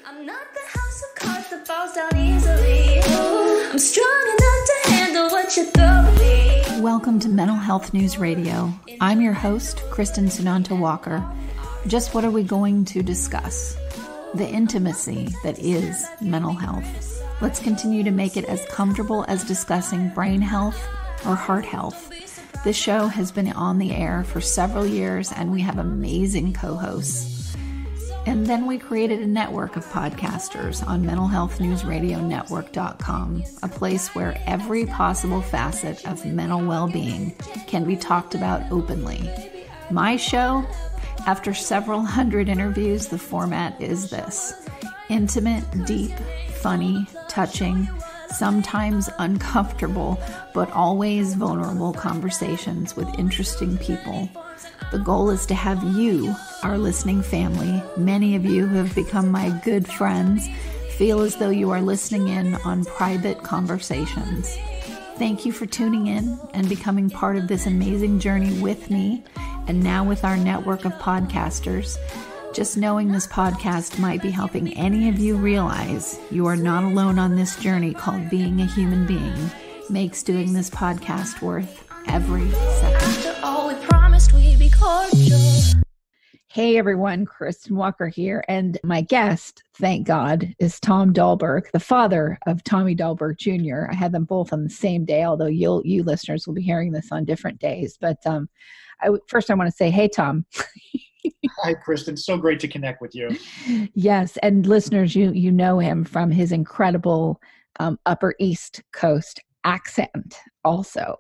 I'm not the house of cards that falls down easily. I'm strong enough to handle what you throw at me. Welcome to Mental Health News Radio. I'm your host, Kristen Sunanta Walker. Just what are we going to discuss? The intimacy that is mental health. Let's continue to make it as comfortable as discussing brain health or heart health. This show has been on the air for several years and we have amazing co-hosts. And then we created a network of podcasters on mentalhealthnewsradionetwork.com, a place where every possible facet of mental well-being can be talked about openly. My show, after several hundred interviews, the format is this: intimate, deep, funny, touching, sometimes uncomfortable, but always vulnerable conversations with interesting people. The goal is to have you, our listening family, many of you who have become my good friends, feel as though you are listening in on private conversations. Thank you for tuning in and becoming part of this amazing journey with me, and now with our network of podcasters. Just knowing this podcast might be helping any of you realize you are not alone on this journey called being a human being makes doing this podcast worth every second. After all we promised, we'd be cordial. Hey everyone, Kristen Walker here, and my guest, thank God, is Tom Dahlborg, the father of Tommy Dahlborg Jr. I had them both on the same day, although you listeners will be hearing this on different days. But first I want to say, hey Tom. Hi, Kristen. So great to connect with you. Yes, and listeners, you know him from his incredible Upper East Coast accent also.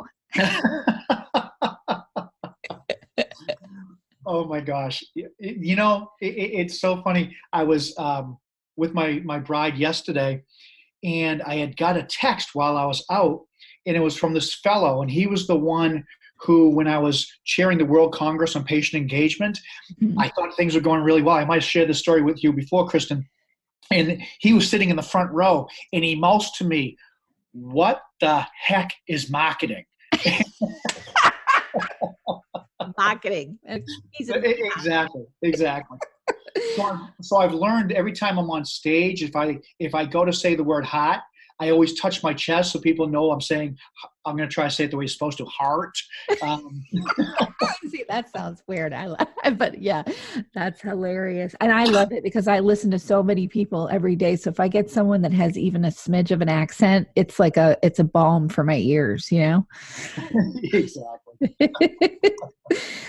Oh my gosh. It's so funny. I was with my bride yesterday, and I had got a text while I was out, and it was from this fellow, and he was the one who, when I was chairing the World Congress on Patient Engagement, I thought things were going really well. I might have shared this story with you before, Kristen. And he was sitting in the front row, and he mouths to me, "What the heck is marketing?" Marketing. Exactly. So I've learned every time I'm on stage, if I go to say the word heart, I always touch my chest so people know I'm going to try to say it the way it's supposed to, heart. See, that sounds weird. But yeah, that's hilarious. And I love it because I listen to so many people every day. So if I get someone that has even a smidge of an accent, it's a balm for my ears, you know? Exactly.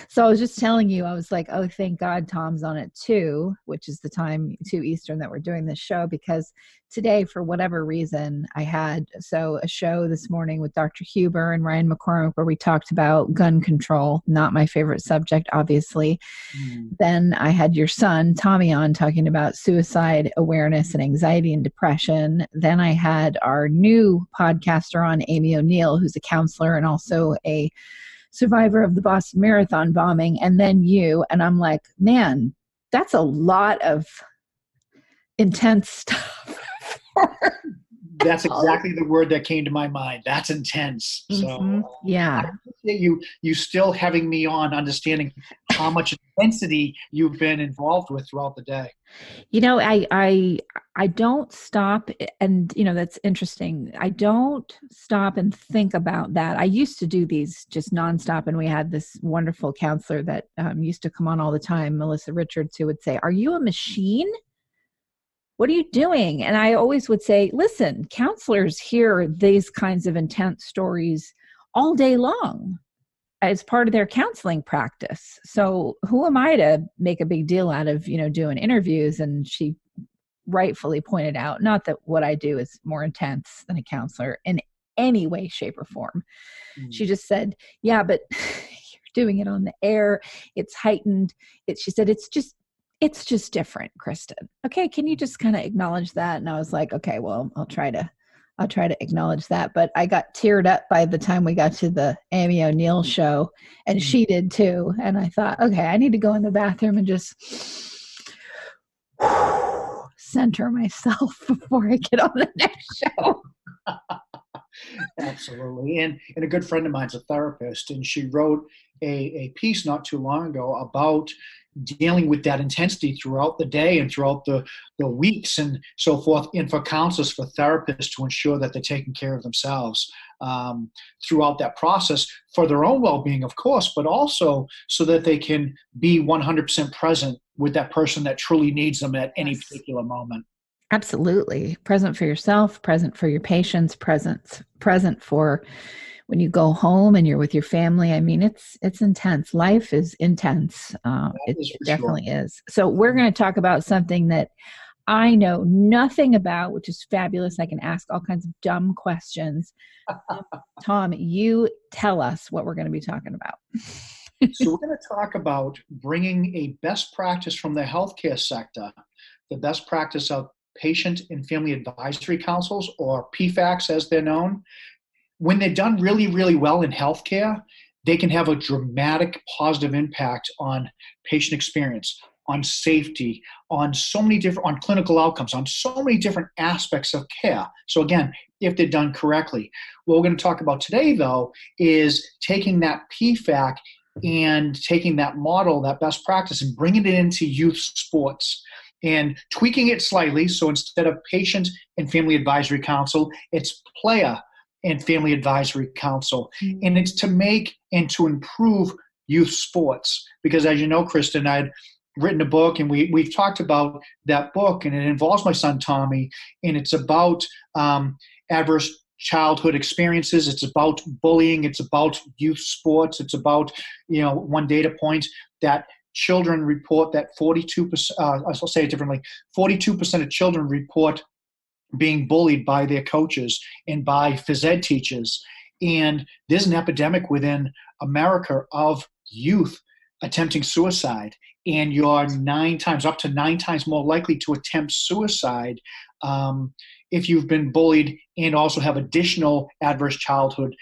So I was just telling you, I was like, oh, thank God Tom's on at 2, which is the time 2 Eastern that we're doing this show, because today, for whatever reason, I had a show this morning with Dr. Huber and Ryan McCormick where we talked about gun control, not my favorite subject, obviously. Then I had your son, Tommy, on talking about suicide awareness and anxiety and depression. Then I had our new podcaster on, Amy O'Neill, who's a counselor and also a survivor of the Boston Marathon bombing, and then you. And I'm like, man, that's a lot of intense stuff. That's exactly the word that came to my mind. That's intense. So yeah, I appreciate you still having me on, understanding how much intensity you've been involved with throughout the day. You know, I don't stop, and that's interesting. I don't stop and think about that. I used to do these just nonstop, and we had this wonderful counselor that used to come on all the time, Melissa Richards, who would say, "Are you a machine? What are you doing?" And I always would say, listen, counselors hear these kinds of intense stories all day long as part of their counseling practice. So who am I to make a big deal out of, doing interviews? And she rightfully pointed out, not that what I do is more intense than a counselor in any way, shape, or form. She just said, yeah, but you're doing it on the air. It's heightened. She said, it's just different, Kristen. Okay, can you just kind of acknowledge that? And I was like, okay, well, I'll try to acknowledge that. But I got teared up by the time we got to the Amy O'Neill show, and she did too. And I thought, okay, I need to go in the bathroom and just center myself before I get on the next show. Absolutely. And a good friend of mine's a therapist, and she wrote a piece not too long ago about dealing with that intensity throughout the day and throughout the weeks and so forth, and for counselors, for therapists to ensure that they're taking care of themselves throughout that process for their own well-being, of course, but also so that they can be 100% present with that person that truly needs them at any particular moment. Absolutely. Present for yourself, present for your patients, present for when you go home and you're with your family. I mean, it's intense. Life is intense. It definitely is. So we're going to talk about something that I know nothing about, which is fabulous. I can ask all kinds of dumb questions. Tom, you tell us what we're going to be talking about. So we're going to talk about bringing a best practice from the healthcare sector, the best practice of patient and family advisory councils, or PFACs as they're known. When they're done really, really well in healthcare, they can have a dramatic positive impact on patient experience, on safety, on so many different, on clinical outcomes, on so many different aspects of care. So again, if they're done correctly. What we're going to talk about today, though, is taking that PFAC and taking that model, that best practice, and bringing it into youth sports and tweaking it slightly. So instead of patient and family advisory council, it's player and family advisory council. And it's to make and to improve youth sports. Because as you know, Kristen, I'd written a book, and we've talked about that book, and it involves my son, Tommy, and it's about adverse childhood experiences. It's about bullying. It's about youth sports. It's about, one data point that children report that 42%, I'll say it differently, 42% of children report being bullied by their coaches and by phys ed teachers. And there's an epidemic within America of youth attempting suicide. And you're up to nine times more likely to attempt suicide if you've been bullied and also have additional adverse childhood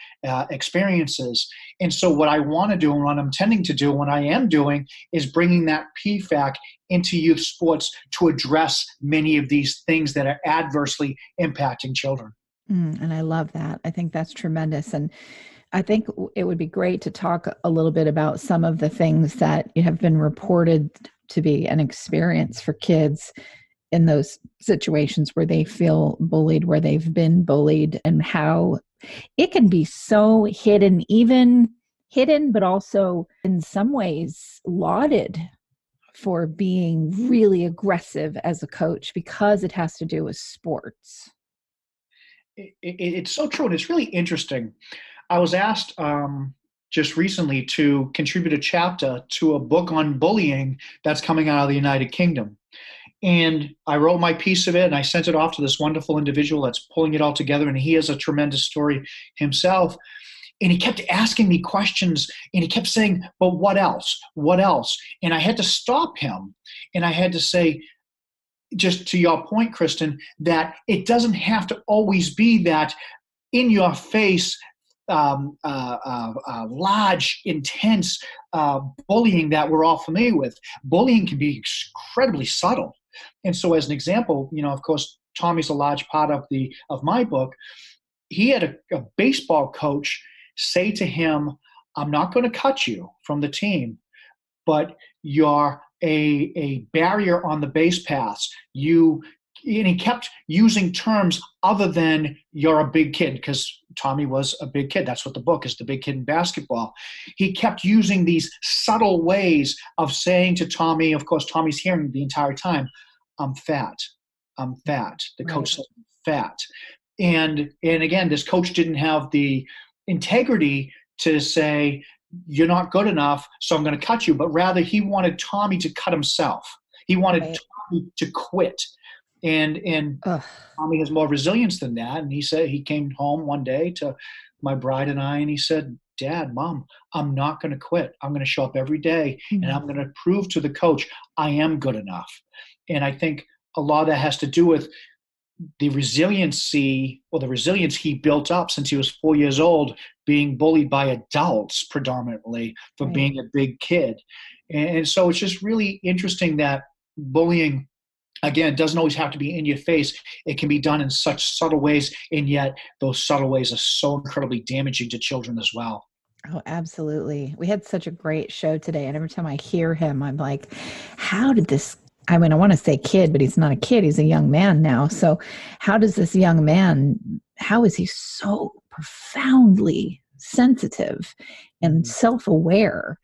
experiences. And so what I want to do, and what I'm intending to do, what I am doing, is bringing that PFAC into youth sports to address many of these things that are adversely impacting children. And I love that. I think that's tremendous. And I think it would be great to talk a little bit about some of the things that have been reported to be an experience for kids in those situations where they feel bullied, where they've been bullied, and how it can be so hidden, but also in some ways lauded for being really aggressive as a coach because it has to do with sports. It's so true. And it's really interesting. I was asked just recently to contribute a chapter to a book on bullying that's coming out of the United Kingdom. And I wrote my piece of it, and I sent it off to this wonderful individual that's pulling it all together. And he has a tremendous story himself. And he kept asking me questions, and he kept saying, but what else? What else? And I had to stop him. And I had to say, just to your point, Kristen, that it doesn't have to always be that in your face, large, intense bullying that we're all familiar with. Bullying can be incredibly subtle. And so as an example, of course, Tommy's a large part of my book. He had a baseball coach say to him, I'm not going to cut you from the team, but you're a barrier on the base paths. And he kept using terms other than you're a big kid, because Tommy was a big kid. That's what the book is, The Big Kid in Basketball. He kept using these subtle ways of saying to Tommy, of course, Tommy's hearing the entire time, I'm fat. I'm fat. The coach said, I'm fat. And again, this coach didn't have the integrity to say, you're not good enough, so I'm going to cut you. But rather, he wanted Tommy to cut himself. He wanted Tommy to quit. And Tommy has more resilience than that. And he said, he came home one day to my bride and I, and he said, Dad, Mom, I'm not going to quit. I'm going to show up every day, and I'm going to prove to the coach I am good enough. And I think a lot of that has to do with the resilience he built up since he was 4 years old, being bullied by adults predominantly for being a big kid. And so it's just really interesting that bullying, again, doesn't always have to be in your face. It can be done in such subtle ways, and yet those subtle ways are so incredibly damaging to children as well. Oh, absolutely. We had such a great show today. And every time I hear him, I'm like, how did this? I mean, I want to say kid, but he's not a kid. He's a young man now. So, how does this young man, how is he so profoundly sensitive and self aware?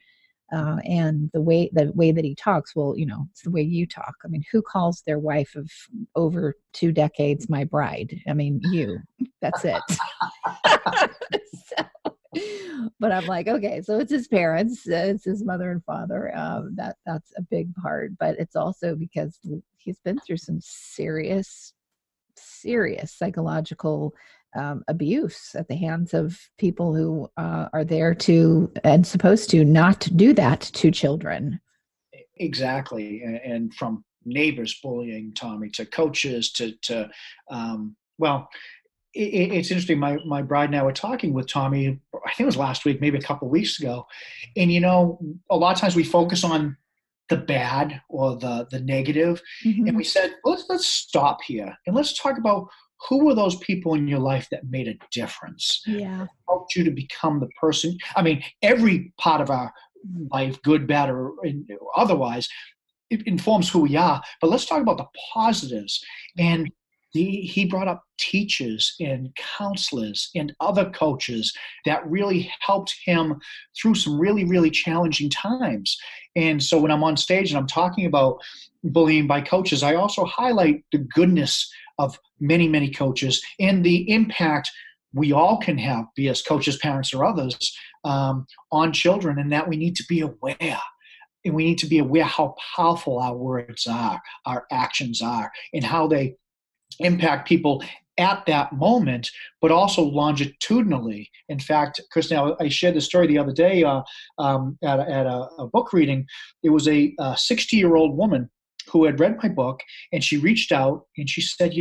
And the way that he talks, well, it's the way you talk. I mean, who calls their wife of over 2 decades my bride? I mean, you. That's it. But I'm like, okay, so it's his parents, it's his mother and father. That's a big part, but it's also because he's been through some serious psychological abuse at the hands of people who are there to and supposed to not do that to children. Exactly. And from neighbors bullying Tommy to coaches to well, it's interesting. My bride and I were talking with Tommy, I think it was last week, maybe a couple of weeks ago. And, a lot of times we focus on the bad or the negative. Mm-hmm. And we said, let's stop here and let's talk about who were those people in your life that made a difference. Yeah. Helped you to become the person. I mean, every part of our life, good, bad, or otherwise, it informs who we are. But let's talk about the positives. And he brought up teachers and counselors and other coaches that really helped him through some really, really challenging times. And so when I'm on stage and I'm talking about bullying by coaches, I also highlight the goodness of many, many coaches and the impact we all can have, be as coaches, parents, or others, on children, and that we need to be aware. And we need to be aware how powerful our words are, our actions are, and how they impact people at that moment, but also longitudinally. In fact, Kristen, I shared the story the other day at a book reading. It was a 60-year-old woman who had read my book, and she reached out and she said,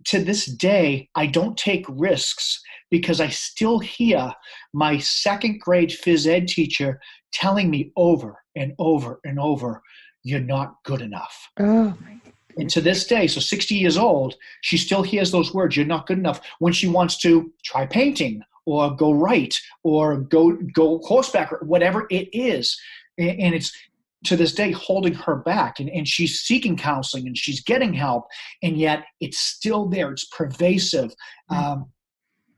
to this day, I don't take risks because I still hear my second grade phys ed teacher telling me over and over and over, you're not good enough. Oh, my God. And to this day, so 60 years old, she still hears those words, you're not good enough, when she wants to try painting or go write or go horseback or whatever it is. And it's to this day holding her back. And she's seeking counseling and she's getting help. And yet it's still there. It's pervasive. And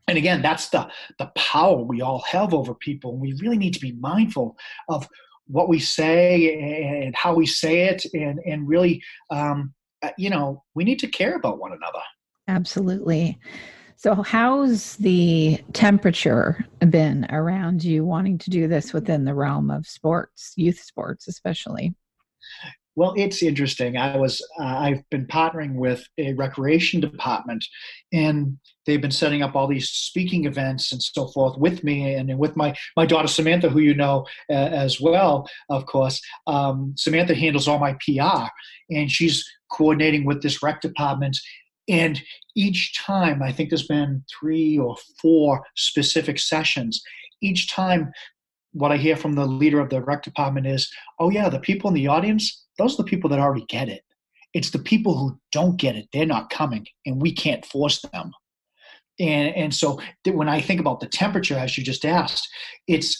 again, that's the power we all have over people. And we really need to be mindful of what we say and how we say it. And really, we need to care about one another. Absolutely. So how's the temperature been around you wanting to do this within the realm of sports, youth sports especially? Well, it's interesting. I've been partnering with a recreation department, and they've been setting up all these speaking events and so forth with me and with my daughter Samantha, who as well, of course. Samantha handles all my PR, and she's coordinating with this rec department. And each time, I think there's been 3 or 4 specific sessions. Each time, what I hear from the leader of the rec department is, oh yeah, the people in the audience, those are the people that already get it. It's the people who don't get it. They're not coming, and we can't force them. And so when I think about the temperature, as you just asked, it's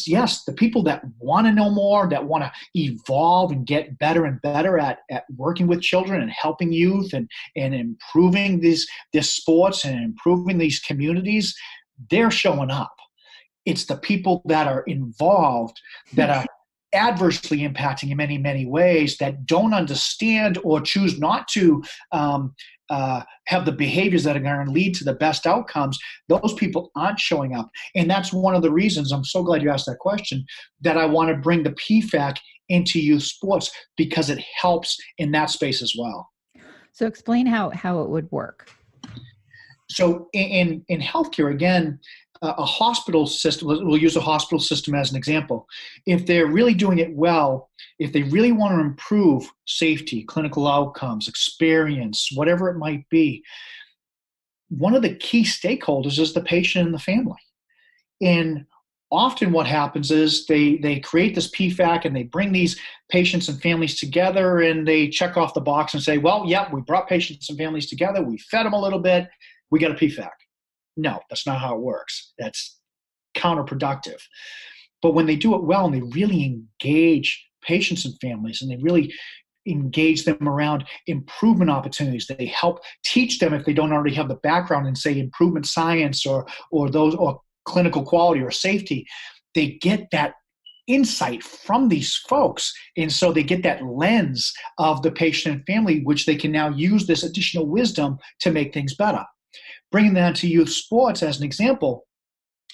yes, the people that want to know more, that want to evolve and get better and better at working with children and helping youth and improving this sports and improving these communities, they're showing up. It's the people that are involved that are adversely impacting in many, many ways, that don't understand or choose not to have the behaviors that are going to lead to the best outcomes. Those people aren't showing up. And that's one of the reasons, I'm so glad you asked that question, that I want to bring the PFAC into youth sports, because it helps in that space as well. So explain how it would work. So in healthcare, again, a hospital system, we'll use a hospital system as an example. If they're really doing it well, if they really want to improve safety, clinical outcomes, experience, whatever it might be, one of the key stakeholders is the patient and the family. And often what happens is they create this PFAC and they bring these patients and families together and they check off the box and say, well, yeah, we brought patients and families together, we fed them a little bit, we got a PFAC. No, that's not how it works. That's counterproductive. But when they do it well and they really engage patients and families, and they really engage them around improvement opportunities, they help teach them if they don't already have the background in, say, improvement science or clinical quality or safety, they get that insight from these folks. And so they get that lens of the patient and family, which they can now use this additional wisdom to make things better. Bringing that to youth sports as an example,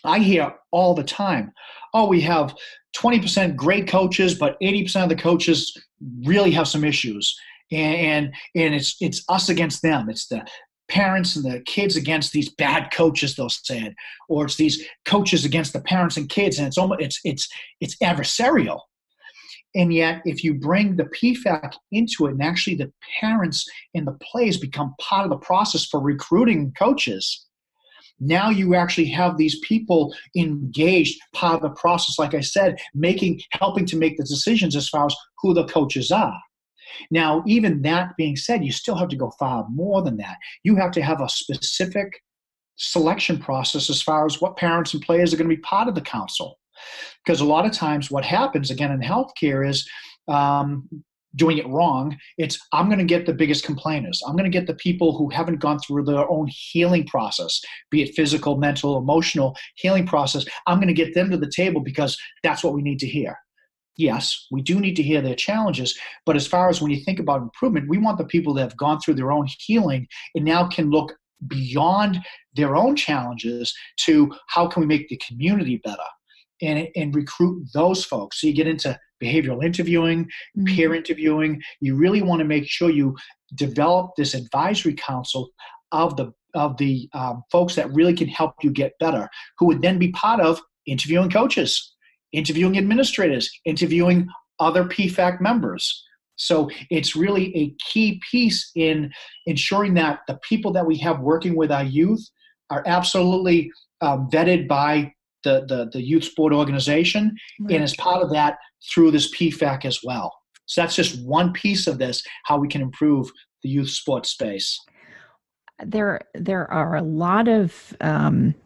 I hear all the time, oh, we have 20% great coaches, but 80% of the coaches really have some issues. And it's us against them. It's the parents and the kids against these bad coaches, they'll say it. Or it's these coaches against the parents and kids, and it's adversarial. And yet, if you bring the PFAC into it, and actually the parents and the players become part of the process for recruiting coaches, now you actually have these people engaged, part of the process, like I said, helping to make the decisions as far as who the coaches are. Now, even that being said, you still have to go far more than that. You have to have a specific selection process as far as what parents and players are going to be part of the council. Because a lot of times what happens, again, in healthcare is doing it wrong. I'm going to get the biggest complainers. I'm going to get the people who haven't gone through their own healing process, be it physical, mental, emotional healing process. I'm going to get them to the table because that's what we need to hear. Yes, we do need to hear their challenges, but as far as when you think about improvement, we want the people that have gone through their own healing and now can look beyond their own challenges to how can we make the community better and recruit those folks. So you get into behavioral interviewing, peer interviewing. You really want to make sure you develop this advisory council of the folks that really can help you get better, who would then be part of interviewing coaches, interviewing administrators, interviewing other PFAC members. So it's really a key piece in ensuring that the people that we have working with our youth are absolutely vetted by the youth sport organization, right, and as part of that through this PFAC as well. So that's just one piece of this, how we can improve the youth sports space. There are a lot of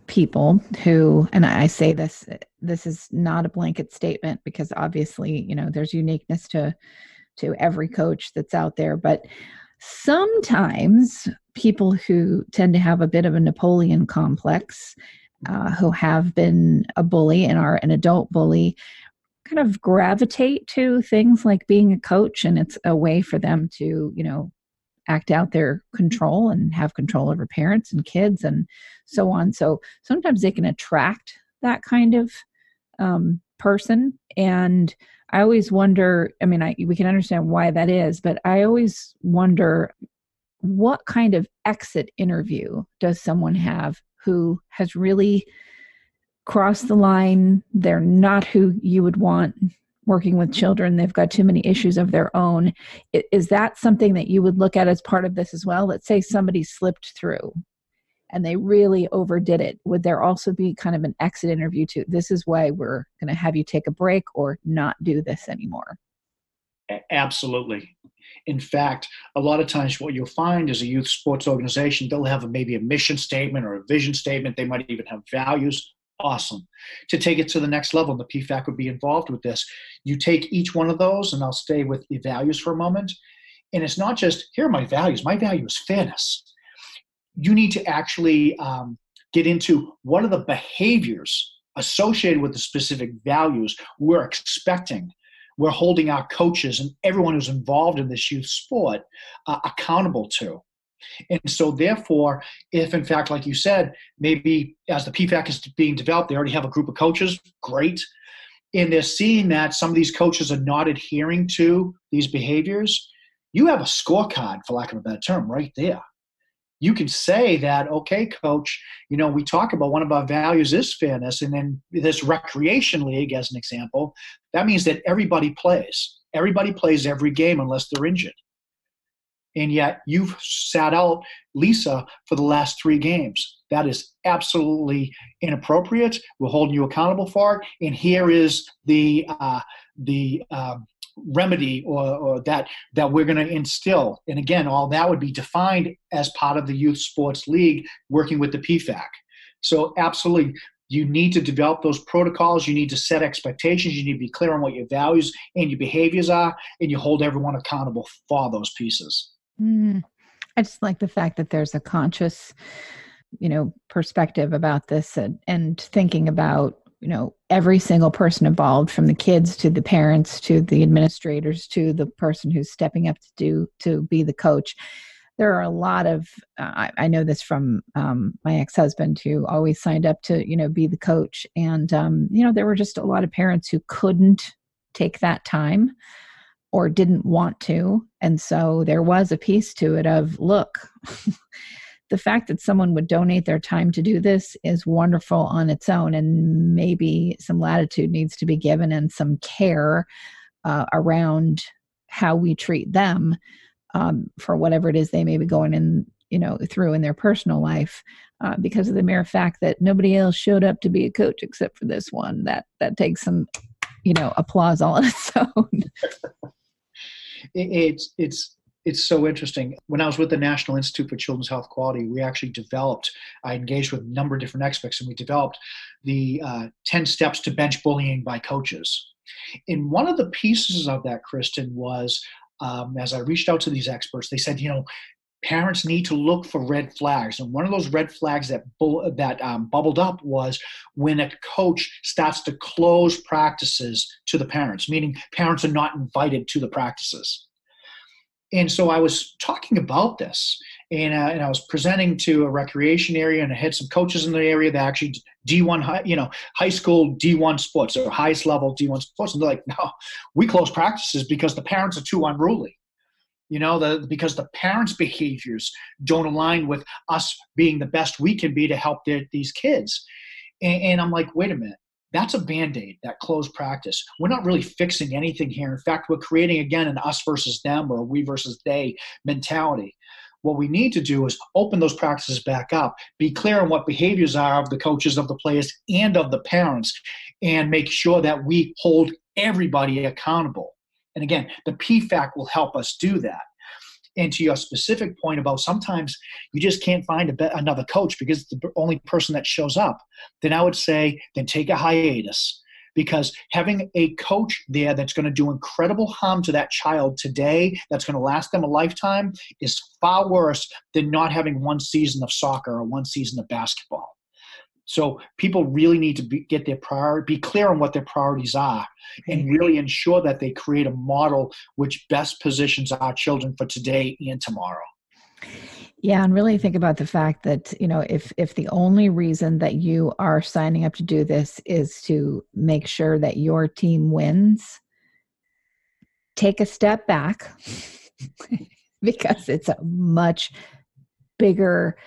people who, and I say this is not a blanket statement because obviously, there's uniqueness to every coach that's out there, but sometimes people who tend to have a bit of a Napoleon complex, who have been a bully and are an adult bully, kind of gravitate to things like being a coach, and it's a way for them to, act out their control and have control over parents and kids and so on. So sometimes they can attract that kind of person. And I always wonder, we can understand why that is, but I always wonder, what kind of exit interview does someone have who has really crossed the line? They're not who you would want working with children. They've got too many issues of their own. Is that something that you would look at as part of this as well? Let's say somebody slipped through and they really overdid it. Would there also be kind of an exit interview too? This is why we're going to have you take a break or not do this anymore. Absolutely. In fact, a lot of times what you'll find is a youth sports organization, they'll have maybe a mission statement or a vision statement. They might even have values. Awesome. To take it to the next level, and the PFAC would be involved with this. You take each one of those, and I'll stay with the values for a moment. And it's not just, here are my values. My value is fairness. You need to actually get into what are the behaviors associated with the specific values we're expecting. We're holding our coaches and everyone who's involved in this youth sport accountable to. And so therefore, if in fact, like you said, maybe as the PFAC is being developed, they already have a group of coaches, great. And they're seeing that some of these coaches are not adhering to these behaviors. You have a scorecard, for lack of a better term, right there. You can say that, okay, coach, we talk about one of our values is fairness. And then this recreation league, as an example, that means that everybody plays. Everybody plays every game unless they're injured. And yet you've sat out Lisa for the last 3 games. That is absolutely inappropriate. We're holding you accountable for it. And here is the remedy or that we're going to instill. And again, all that would be defined as part of the Youth Sports League working with the PFAC. So absolutely, You need to develop those protocols. You need to set expectations. You need to be clear on what your values and your behaviors are, and you hold everyone accountable for those pieces. Mm. I just like the fact that there's a conscious, perspective about this, and thinking about, every single person involved, from the kids to the parents to the administrators to the person who's stepping up to be the coach. There are a lot of, I know this from my ex-husband, who always signed up to, be the coach. And, there were just a lot of parents who couldn't take that time or didn't want to. And so there was a piece to it of, look, the fact that someone would donate their time to do this is wonderful on its own. And maybe some latitude needs to be given and some care around how we treat them for whatever it is they may be going in, through in their personal life, because of the mere fact that nobody else showed up to be a coach except for this one. That takes some, applause all on its own. It's so interesting. When I was with the National Institute for Children's Health Quality, we actually I engaged with a number of different experts, and we developed the 10 steps to bench bullying by coaches. And one of the pieces of that, Kristen, was as I reached out to these experts, they said, parents need to look for red flags. And one of those red flags that bubbled up was when a coach starts to close practices to the parents, meaning parents are not invited to the practices. And so I was talking about this, and I was presenting to a recreation area, and I had some coaches in the area that actually D1, high school D1 sports, or highest level D1 sports. And they're like, no, we close practices because the parents are too unruly. Because the parents' behaviors don't align with us being the best we can be to help these kids. And I'm like, wait a minute. That's a Band-Aid, that closed practice. We're not really fixing anything here. In fact, we're creating, again, an us versus them or a we versus they mentality. What we need to do is open those practices back up, be clear on what behaviors are of the coaches, of the players, and of the parents, and make sure that we hold everybody accountable. And again, the PFAC will help us do that. And to your specific point about sometimes you just can't find another coach because it's the only person that shows up, then I would say, then take a hiatus. Because having a coach there that's going to do incredible harm to that child today, that's going to last them a lifetime, is far worse than not having one season of soccer or one season of basketball. So people really need to be clear on what their priorities are, and really ensure that they create a model which best positions our children for today and tomorrow. Yeah, and really think about the fact that, if the only reason that you are signing up to do this is to make sure that your team wins, take a step back because it's a much bigger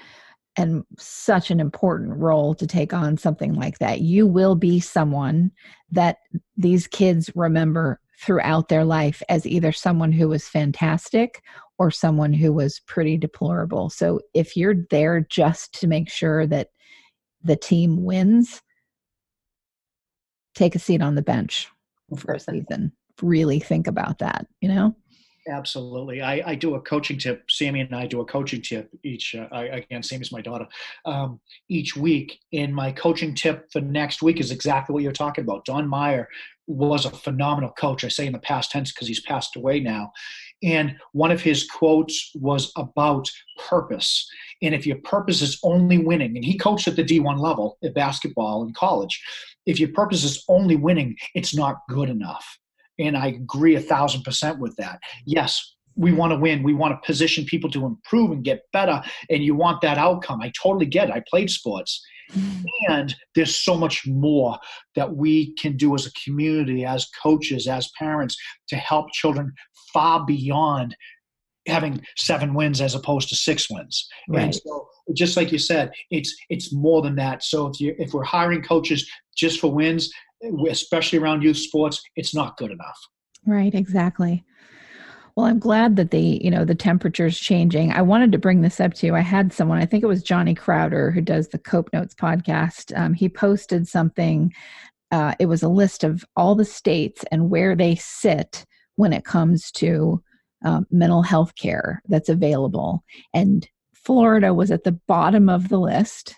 and such an important role to take on something like that. You will be someone that these kids remember throughout their life as either someone who was fantastic or someone who was pretty deplorable. So if you're there just to make sure that the team wins, take a seat on the bench for a season. Really think about that, Absolutely. I do a coaching tip. Sammy and I do a coaching tip each, again, Sammy's my daughter, each week. And my coaching tip for next week is exactly what you're talking about. Don Meyer was a phenomenal coach. I say in the past tense because he's passed away now. And one of his quotes was about purpose. And if your purpose is only winning, and he coached at the D1 level at basketball in college, if your purpose is only winning, it's not good enough. And I agree 1,000% with that. Yes, we want to win. We want to position people to improve and get better. And you want that outcome. I totally get it. I played sports. And there's so much more that we can do as a community, as coaches, as parents, to help children far beyond having 7 wins as opposed to 6 wins. Right. And so, just like you said, it's more than that. So if we're hiring coaches just for wins, especially around youth sports, it's not good enough. Right, exactly. Well, I'm glad that the temperature's changing. I wanted to bring this up to you. I had someone, I think it was Johnny Crowder, who does the Cope Notes podcast. He posted something. It was a list of all the states and where they sit when it comes to mental health care that's available. And Florida was at the bottom of the list.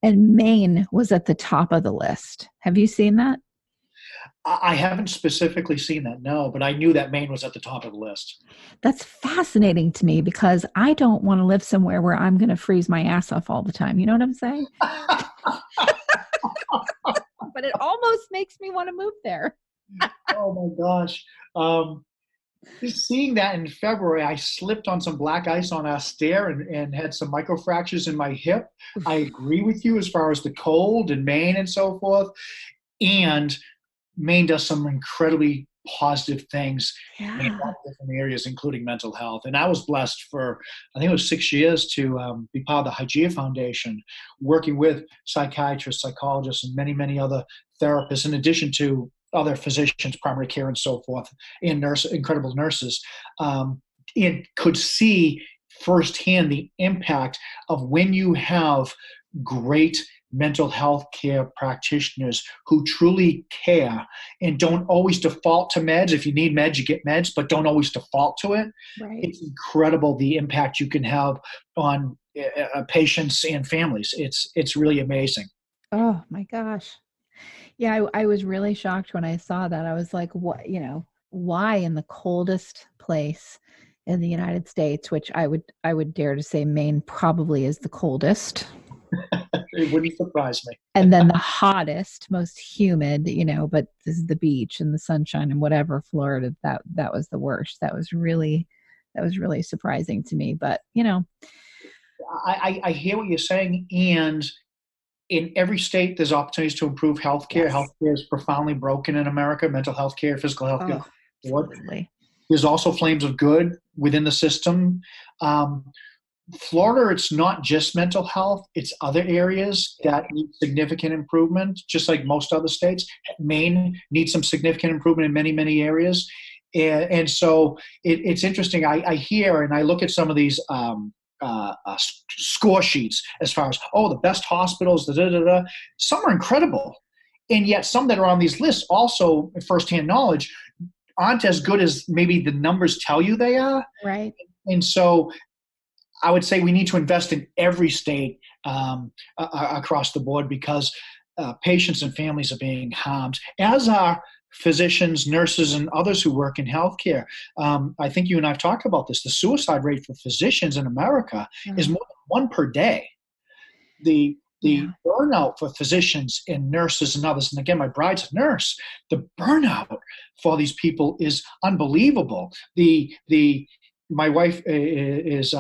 And Maine was at the top of the list. Have you seen that? I haven't specifically seen that, no, but I knew that Maine was at the top of the list. That's fascinating to me because I don't want to live somewhere where I'm going to freeze my ass off all the time. You know what I'm saying? But it almost makes me want to move there. Oh my gosh. Just seeing that in February, I slipped on some black ice on our stair and had some microfractures in my hip. I agree with you as far as the cold in Maine and so forth. And Maine does some incredibly positive things in a lot of different areas, including mental health. And I was blessed for, I think it was 6 years, to be part of the Hygeia Foundation, working with psychiatrists, psychologists, and many, many other therapists, in addition to other physicians, primary care, and so forth, and incredible nurses, and could see firsthand the impact of when you have great mental health care practitioners who truly care and don't always default to meds. If you need meds, you get meds, but don't always default to it. Right. It's incredible the impact you can have on patients and families. It's really amazing. Oh my gosh. Yeah, I was really shocked when I saw that. I was like, what, why in the coldest place in the United States, which I would dare to say Maine probably is the coldest. It wouldn't surprise me. And then the hottest, most humid, but this is the beach and the sunshine and whatever, Florida, that was the worst. That was really surprising to me. But, I hear what you're saying. And in every state, there's opportunities to improve healthcare. Yes. Healthcare is profoundly broken in America, mental health care, physical health care. Absolutely. There's also flames of good within the system. Florida, it's not just mental health. It's other areas that need significant improvement, just like most other states. Maine needs some significant improvement in many, many areas. And so it's interesting. I hear and I look at some of these score sheets as far as, the best hospitals, Some are incredible. And yet some that are on these lists, also firsthand knowledge, aren't as good as maybe the numbers tell you they are. Right. And so I would say we need to invest in every state across the board, because patients and families are being harmed, as are physicians, nurses, and others who work in healthcare. I think you and I have talked about this. The suicide rate for physicians in America is more than one per day. The burnout for physicians and nurses and others, and again, my bride's a nurse, the burnout for these people is unbelievable. My wife is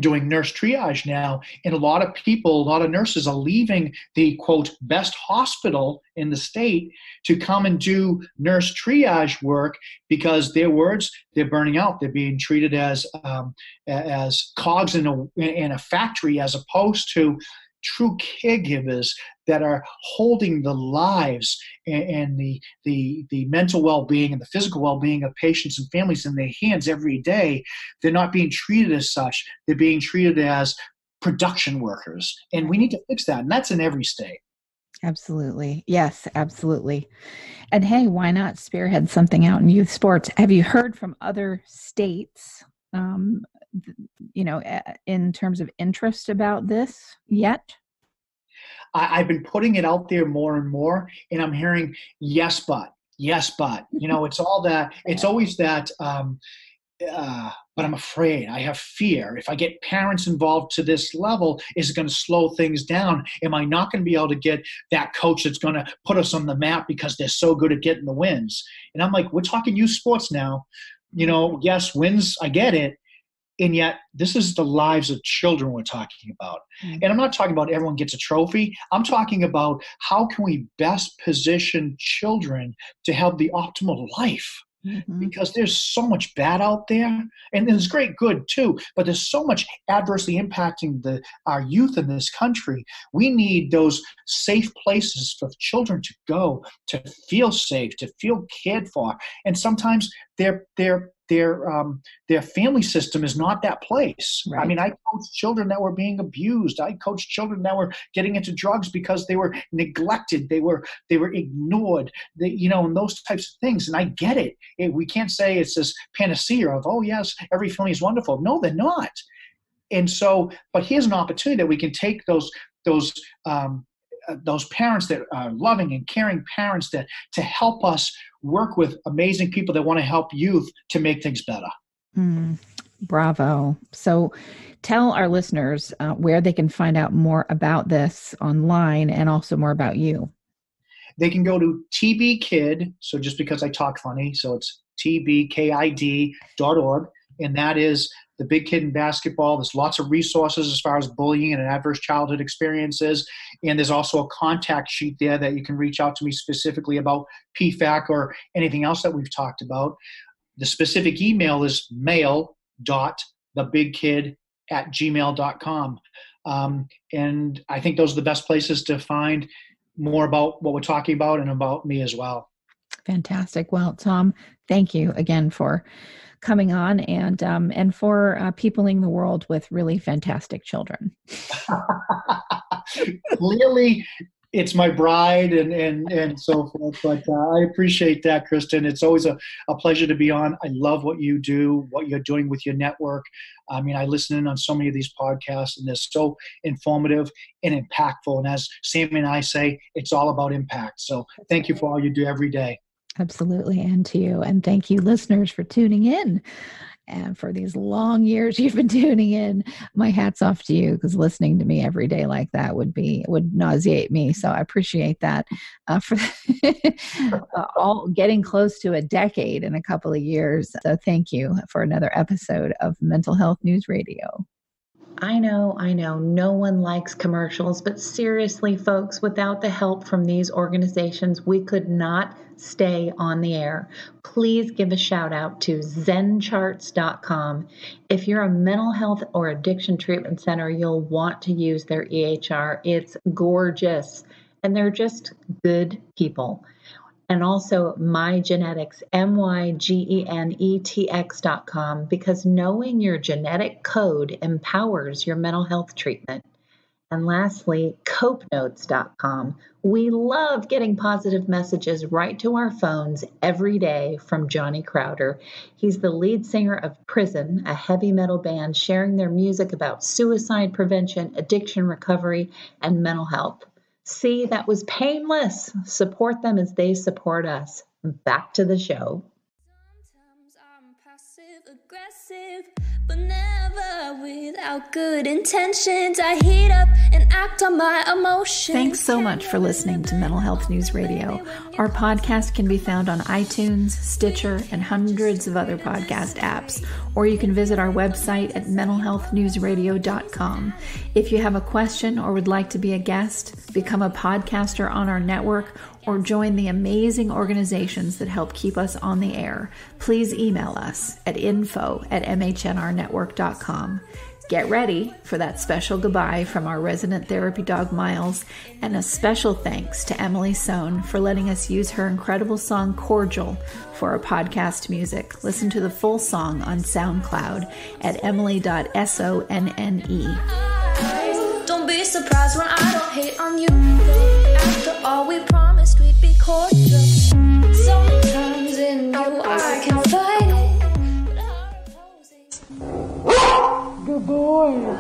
doing nurse triage now, and a lot of nurses are leaving the, quote, best hospital in the state to come and do nurse triage work, because their words, they're burning out. They're being treated as cogs in a factory, as opposed to true caregivers that are holding the lives and the mental well-being and the physical well-being of patients and families in their hands every day. They're not being treated as such. They're being treated as production workers. And we need to fix that. And that's in every state. Absolutely. Yes, absolutely. And hey, why not spearhead something out in youth sports? Have you heard from other states, in terms of interest about this yet? I've been putting it out there more and more, and I'm hearing yes, but. It's all that. It's always that. But I'm afraid. I have fear. If I get parents involved to this level, is it going to slow things down? Am I not going to be able to get that coach that's going to put us on the map because they're so good at getting the wins? And I'm like, we're talking youth sports now. Yes, wins. I get it. And yet, this is the lives of children we're talking about. Mm-hmm. And I'm not talking about everyone gets a trophy. I'm talking about how can we best position children to have the optimal life? Mm-hmm. Because there's so much bad out there, and there's great good too, but there's so much adversely impacting our youth in this country. We need those safe places for children to go, to feel safe, to feel cared for. And sometimes their family system is not that place. Right. I mean, I coached children that were being abused. I coached children that were getting into drugs because they were neglected. They were ignored, and those types of things. And I get it. We can't say it's this panacea of, oh yes, every family is wonderful. No, they're not. And so, but here's an opportunity that we can take those those parents that are loving and caring parents that to help us work with amazing people that want to help youth to make things better. Bravo. So tell our listeners where they can find out more about this online and also more about you. They can go to TBKid, so just because I talk funny, so it's tbkid.org, and that is the Big Kid in Basketball. There's lots of resources as far as bullying and adverse childhood experiences, and there's also a contact sheet there that you can reach out to me specifically about PFAC or anything else that we've talked about. The specific email is mail.thebigkid@gmail.com. And I think those are the best places to find more about what we're talking about and about me as well. Fantastic. Well, Tom, thank you again for coming on and for peopling the world with really fantastic children. Clearly, it's my bride and so forth, but I appreciate that, Kristen. It's always a pleasure to be on. I love what you do, what you're doing with your network. I mean, I listen in on so many of these podcasts, and they're so informative and impactful. And as Sammy and I say, it's all about impact. So thank you for all you do every day. Absolutely. And to you. And thank you, listeners, for tuning in. And for these long years you've been tuning in, my hat's off to you, because listening to me every day like that would nauseate me. So I appreciate that for all getting close to a decade in a couple of years. So thank you for another episode of Mental Health News Radio. I know, no one likes commercials, but seriously, folks, without the help from these organizations, we could not stay on the air. Please give a shout out to zencharts.com. If you're a mental health or addiction treatment center, you'll want to use their EHR. It's gorgeous, and they're just good people. And also MyGenetics, MyGenetx.com, because knowing your genetic code empowers your mental health treatment. And lastly, CopeNotes.com. We love getting positive messages right to our phones every day from Johnny Crowder. He's the lead singer of Prison, a heavy metal band sharing their music about suicide prevention, addiction recovery, and mental health. See, that was painless. Support them as they support us. Back to the show. Sometimes I'm passive aggressive, but never without good intentions. I heat up and act on my emotions. Thanks so much for listening to Mental Health News Radio. Our podcast can be found on iTunes, Stitcher, and hundreds of other podcast apps, or you can visit our website at mentalhealthnewsradio.com. If you have a question or would like to be a guest, become a podcaster on our network, or join the amazing organizations that help keep us on the air, please email us at info@mhnrnetwork.com. Get ready for that special goodbye from our resident therapy dog, Miles, and a special thanks to Emily Sohn for letting us use her incredible song, Cordial, for our podcast music. Listen to the full song on SoundCloud at emily.sonne. Don't be surprised when I don't hate on you. After all, we promised we'd be cordial. Sometimes in you I can fight it, but I oppose it. Good boy.